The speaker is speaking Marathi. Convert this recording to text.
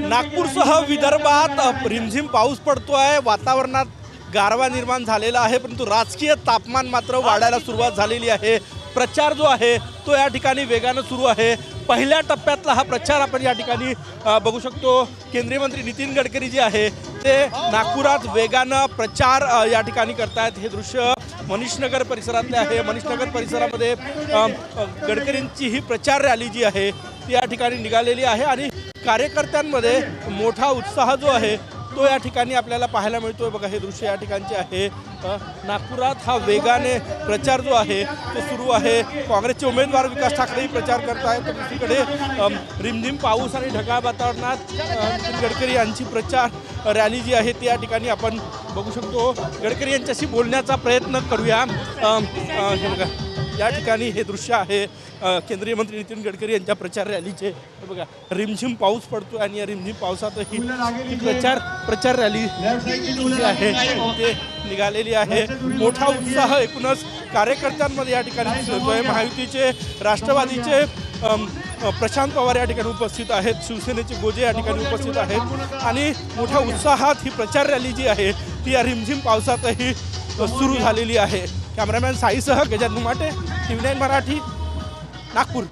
नागपूरसह विदर्भात रिमझिम पाऊस पडतोय, वातावरणात गारवा निर्माण झालेला आहे, परंतु राजकीय तापमान मात्र वाढायला सुरुवात झालेली आहे। प्रचार जो आहे तो या ठिकाणी वेगाने सुरू आहे। पहिल्या टप्प्यातला हा प्रचार आपण या ठिकाणी बघू शकतो। केंद्रीय मंत्री नितीन गडकरी जे आहे ते नागपुरात वेगाने प्रचार या ठिकाणी करतायत। हे दृश्य मनीषनगर परिसरातले आहे। मनीषनगर परिसरामध्ये गडकरींची ही प्रचार रॅली जी आहे ती या ठिकाणी निघालेली आहे आणि कार्यकर्त्यांमध्ये मोठा उत्साह जो आहे तो या ठिकाणी आपल्याला पाहायला मिळतोय। बघा हे दृश्य या ठिकाणचे आहे। नागपुरात हा वेगाने प्रचार जो आहे तो सुरू आहे। काँग्रेसचे उमेदवार विकास ठाकरेही प्रचार करत आहेत, तर दुसरीकडे रिमझिम पाऊस आणि ढगाळ वातावरणात नितीन गडकरी यांची प्रचार रॅली जी आहे ती या ठिकाणी आपण बघू शकतो। गडकरी यांच्याशी बोलण्याचा प्रयत्न करूया। हे बघा या ठिकाणी हे दृश्य आहे केंद्रीय मंत्री नितीन गडकरी यांच्या प्रचार रॅलीचे। बघा रिमझिम पाऊस पडतो आणि या रिमझिम पावसातही प्रचार रॅली जी आहे ते निघालेली आहे। मोठा उत्साह एकूणच कार्यकर्त्यांमध्ये या ठिकाणी दिसतोय। महायुतीचे राष्ट्रवादीचे प्रशांत पवार या ठिकाणी उपस्थित आहेत, शिवसेनेचे गोजे या ठिकाणी उपस्थित आहेत आणि मोठ्या उत्साहात ही प्रचार रॅली जी आहे ती या रिमझिम पावसातही सुरू झालेली आहे। कॅमेरामॅन साईसह गजानन माटे, TV9 मराठी, नागपूर।